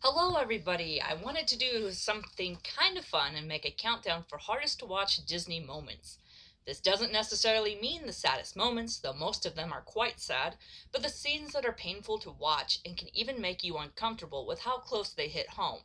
Hello everybody! I wanted to do something kind of fun and make a countdown for hardest to watch Disney moments. This doesn't necessarily mean the saddest moments, though most of them are quite sad, but the scenes that are painful to watch and can even make you uncomfortable with how close they hit home.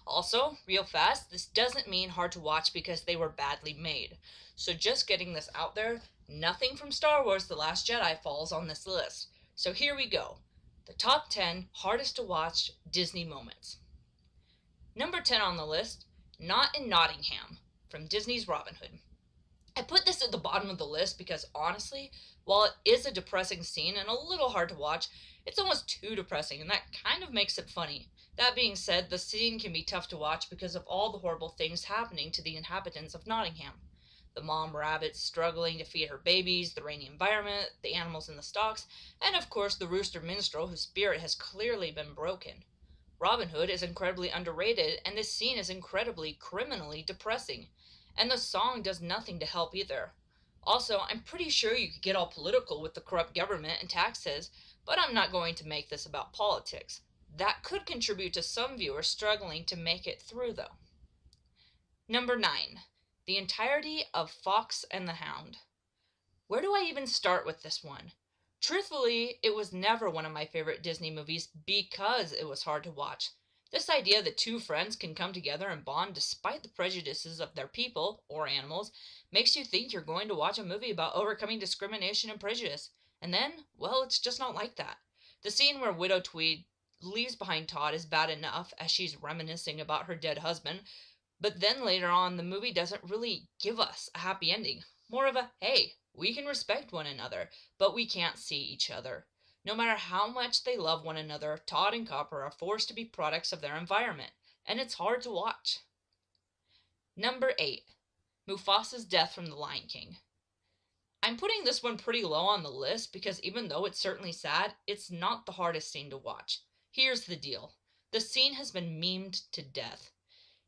Also, real fast, this doesn't mean hard to watch because they were badly made. So just getting this out there, nothing from Star Wars The Last Jedi falls on this list. So here we go. The top 10 hardest to watch Disney moments. Number 10 on the list, Not in Nottingham, from Disney's Robin Hood. I put this at the bottom of the list because honestly, while it is a depressing scene and a little hard to watch, it's almost too depressing and that kind of makes it funny. That being said, the scene can be tough to watch because of all the horrible things happening to the inhabitants of Nottingham. The mom rabbit struggling to feed her babies, the rainy environment, the animals in the stocks, and of course the rooster minstrel whose spirit has clearly been broken. Robin Hood is incredibly underrated, and this scene is incredibly, criminally depressing. And the song does nothing to help either. Also, I'm pretty sure you could get all political with the corrupt government and taxes, but I'm not going to make this about politics. That could contribute to some viewers struggling to make it through, though. Number 9. The entirety of Fox and the Hound. Where do I even start with this one? Truthfully, it was never one of my favorite Disney movies because it was hard to watch. This idea that two friends can come together and bond despite the prejudices of their people, or animals, makes you think you're going to watch a movie about overcoming discrimination and prejudice. And then, well, it's just not like that. The scene where Widow Tweed leaves behind Todd is bad enough as she's reminiscing about her dead husband, but then later on, the movie doesn't really give us a happy ending. More of a, hey, we can respect one another, but we can't see each other. No matter how much they love one another, Todd and Copper are forced to be products of their environment, and it's hard to watch. Number 8. Mufasa's death from The Lion King. I'm putting this one pretty low on the list because even though it's certainly sad, it's not the hardest scene to watch. Here's the deal. The scene has been memed to death.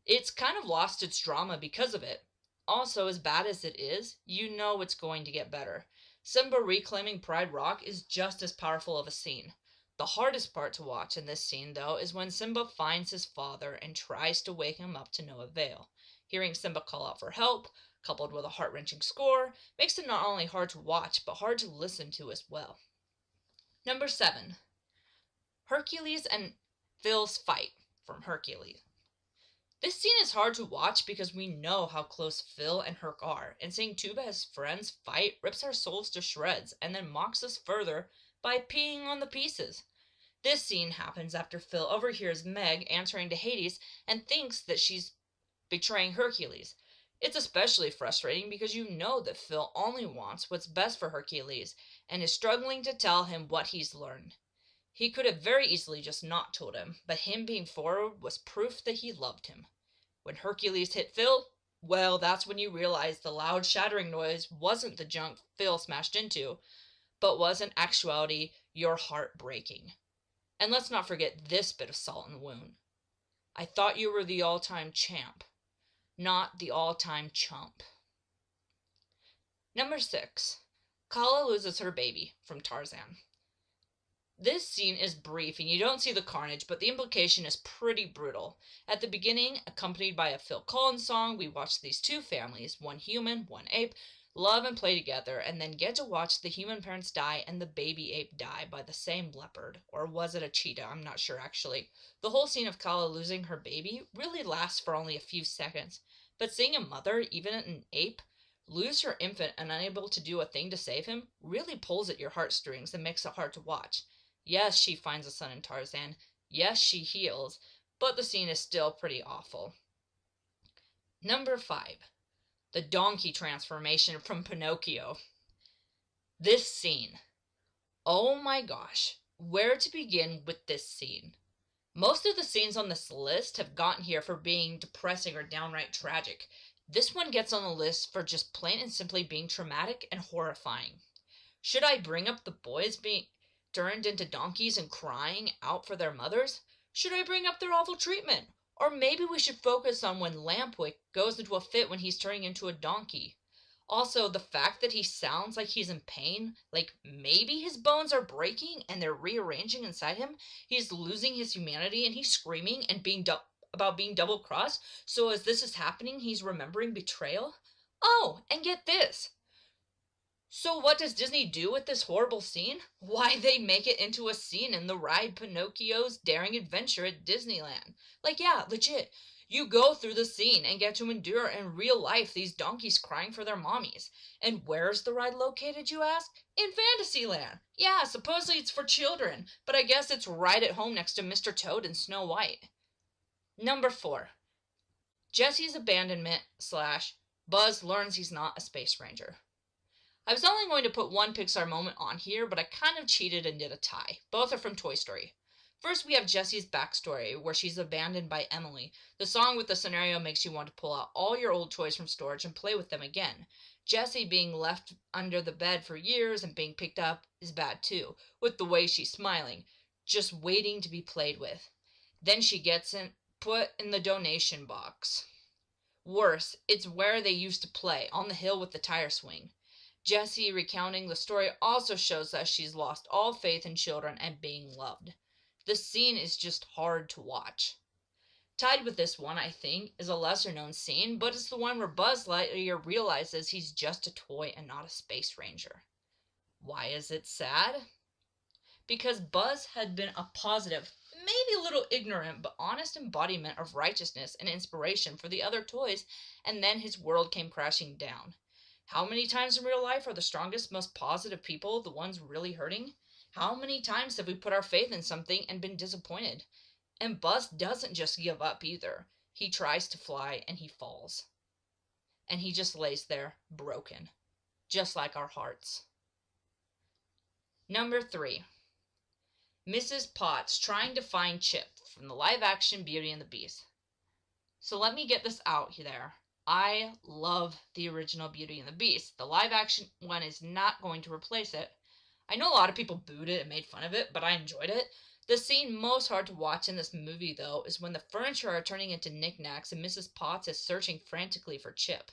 It's kind of lost its drama because of it. Also, as bad as it is, you know it's going to get better. Simba reclaiming Pride Rock is just as powerful of a scene. The hardest part to watch in this scene, though, is when Simba finds his father and tries to wake him up to no avail. Hearing Simba call out for help, coupled with a heart-wrenching score, makes it not only hard to watch, but hard to listen to as well. Number 7. Hercules and Phil's fight, from Hercules. This scene is hard to watch because we know how close Phil and Herc are, and seeing two best friends fight rips our souls to shreds and then mocks us further by peeing on the pieces. This scene happens after Phil overhears Meg answering to Hades and thinks that she's betraying Hercules. It's especially frustrating because you know that Phil only wants what's best for Hercules and is struggling to tell him what he's learned. He could have very easily just not told him, but him being forward was proof that he loved him. When Hercules hit Phil, well, that's when you realize the loud shattering noise wasn't the junk Phil smashed into, but was in actuality your heart breaking. And let's not forget this bit of salt in the wound. I thought you were the all-time champ, not the all-time chump. Number 6. Kala loses her baby, from Tarzan. This scene is brief and you don't see the carnage, but the implication is pretty brutal. At the beginning, accompanied by a Phil Collins song, we watch these two families, one human, one ape, love and play together, and then get to watch the human parents die and the baby ape die by the same leopard. Or was it a cheetah? I'm not sure actually. The whole scene of Kala losing her baby really lasts for only a few seconds, but seeing a mother, even an ape, lose her infant and unable to do a thing to save him really pulls at your heartstrings and makes it hard to watch. Yes, she finds a son in Tarzan. Yes, she heals, but the scene is still pretty awful. Number 5. The donkey transformation from Pinocchio. This scene. Oh my gosh, where to begin with this scene? Most of the scenes on this list have gotten here for being depressing or downright tragic. This one gets on the list for just plain and simply being traumatic and horrifying. Should I bring up the boys being turned into donkeys and crying out for their mothers? Should I bring up their awful treatment? Or maybe we should focus on when Lampwick goes into a fit when he's turning into a donkey. Also, the fact that he sounds like he's in pain, like maybe his bones are breaking and they're rearranging inside him, he's losing his humanity and he's screaming and about being double crossed. So as this is happening, he's remembering betrayal. Oh, and get this. So what does Disney do with this horrible scene? Why, they make it into a scene in the ride Pinocchio's Daring Adventure at Disneyland. Like, yeah, legit. You go through the scene and get to endure in real life these donkeys crying for their mommies. And where's the ride located, you ask? In Fantasyland. Yeah, supposedly it's for children, but I guess it's right at home next to Mr. Toad and Snow White. Number 4. Jesse's abandonment / Buzz learns he's not a space ranger. I was only going to put one Pixar moment on here, but I kind of cheated and did a tie. Both are from Toy Story. First, we have Jessie's backstory, where she's abandoned by Emily. The song with the scenario makes you want to pull out all your old toys from storage and play with them again. Jessie being left under the bed for years and being picked up is bad too, with the way she's smiling, just waiting to be played with. Then she gets put in the donation box. Worse, it's where they used to play, on the hill with the tire swing. Jessie recounting the story also shows us she's lost all faith in children and being loved. This scene is just hard to watch. Tied with this one, I think, is a lesser known scene, but it's the one where Buzz Lightyear realizes he's just a toy and not a space ranger. Why is it sad? Because Buzz had been a positive, maybe a little ignorant, but honest embodiment of righteousness and inspiration for the other toys, and then his world came crashing down. How many times in real life are the strongest, most positive people the ones really hurting? How many times have we put our faith in something and been disappointed? And Buzz doesn't just give up either. He tries to fly and he falls. And he just lays there, broken. Just like our hearts. Number 3. Mrs. Potts trying to find Chip from the live-action Beauty and the Beast. So let me get this out there. I love the original Beauty and the Beast. The live-action one is not going to replace it. I know a lot of people booed it and made fun of it, but I enjoyed it. The scene most hard to watch in this movie, though, is when the furniture are turning into knickknacks and Mrs. Potts is searching frantically for Chip.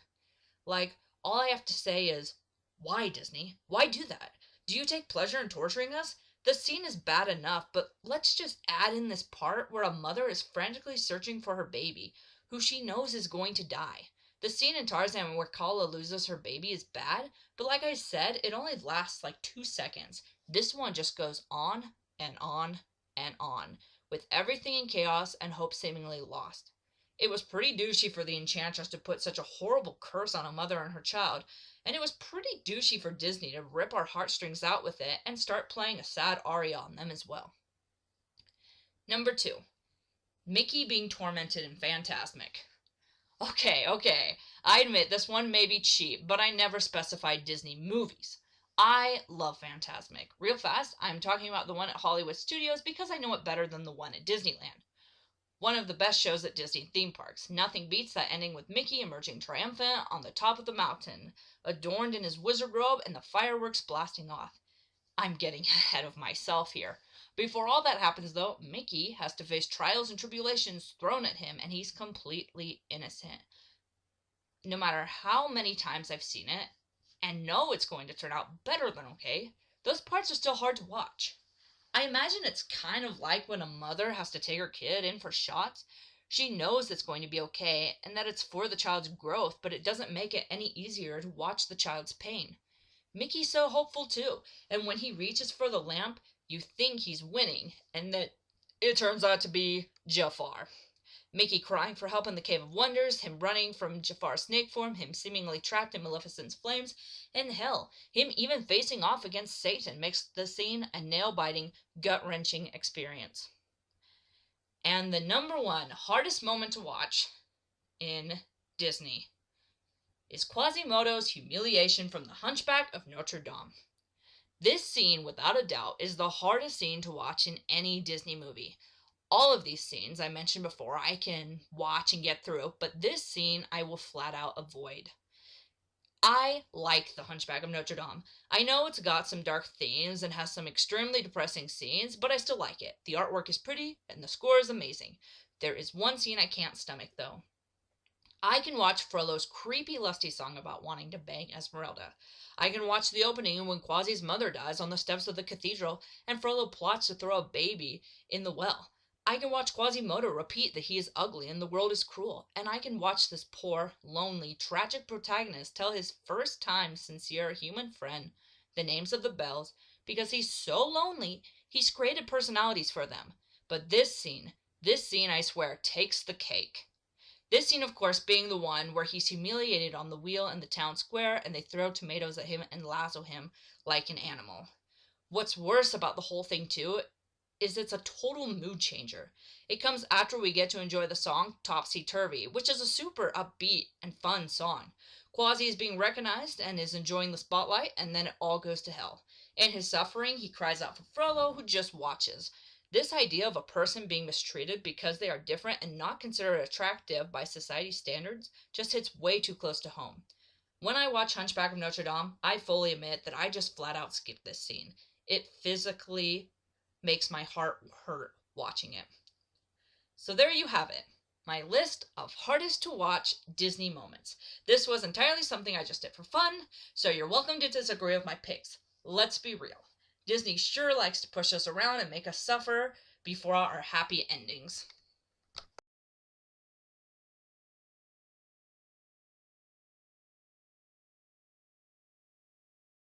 Like, all I have to say is, why, Disney? Why do that? Do you take pleasure in torturing us? The scene is bad enough, but let's just add in this part where a mother is frantically searching for her baby, who she knows is going to die. The scene in Tarzan where Kala loses her baby is bad, but like I said, it only lasts like 2 seconds. This one just goes on and on and on, with everything in chaos and hope seemingly lost. It was pretty douchey for the Enchantress to put such a horrible curse on a mother and her child, and it was pretty douchey for Disney to rip our heartstrings out with it and start playing a sad aria on them as well. Number 2. Mickey being tormented in Fantasmic. Okay, I admit this one may be cheap, but I never specified Disney movies. I love Fantasmic. Real fast, I'm talking about the one at Hollywood Studios because I know it better than the one at Disneyland. One of the best shows at Disney theme parks. Nothing beats that ending with Mickey emerging triumphant on the top of the mountain, adorned in his wizard robe and the fireworks blasting off. I'm getting ahead of myself here. Before all that happens, though, Mickey has to face trials and tribulations thrown at him, and he's completely innocent. No matter how many times I've seen it, and know it's going to turn out better than okay, those parts are still hard to watch. I imagine it's kind of like when a mother has to take her kid in for shots. She knows it's going to be okay, and that it's for the child's growth, but it doesn't make it any easier to watch the child's pain. Mickey's so hopeful too, and when he reaches for the lamp, you think he's winning, and that it turns out to be Jafar. Mickey crying for help in the Cave of Wonders, him running from Jafar's snake form, him seemingly trapped in Maleficent's flames, and hell, him even facing off against Satan makes the scene a nail-biting, gut-wrenching experience. And the number 1 hardest moment to watch in Disney is Quasimodo's humiliation from the Hunchback of Notre Dame. This scene, without a doubt, is the hardest scene to watch in any Disney movie. All of these scenes I mentioned before I can watch and get through, but this scene I will flat out avoid. I like The Hunchback of Notre Dame. I know it's got some dark themes and has some extremely depressing scenes, but I still like it. The artwork is pretty and the score is amazing. There is one scene I can't stomach though. I can watch Frollo's creepy lusty song about wanting to bang Esmeralda. I can watch the opening when Quasi's mother dies on the steps of the cathedral and Frollo plots to throw a baby in the well. I can watch Quasimodo repeat that he is ugly and the world is cruel, and I can watch this poor, lonely, tragic protagonist tell his first time sincere human friend the names of the bells because he's so lonely he's created personalities for them. But this scene, I swear, takes the cake. This scene, of course, being the one where he's humiliated on the wheel in the town square and they throw tomatoes at him and lasso him like an animal. What's worse about the whole thing, too, is it's a total mood changer. It comes after we get to enjoy the song Topsy Turvy, which is a super upbeat and fun song. Quasi is being recognized and is enjoying the spotlight, and then it all goes to hell. In his suffering, he cries out for Frollo, who just watches. This idea of a person being mistreated because they are different and not considered attractive by society's standards just hits way too close to home. When I watch Hunchback of Notre Dame, I fully admit that I just flat out skip this scene. It physically makes my heart hurt watching it. So there you have it. My list of hardest to watch Disney moments. This was entirely something I just did for fun, so you're welcome to disagree with my picks. Let's be real. Disney sure likes to push us around and make us suffer before our happy endings.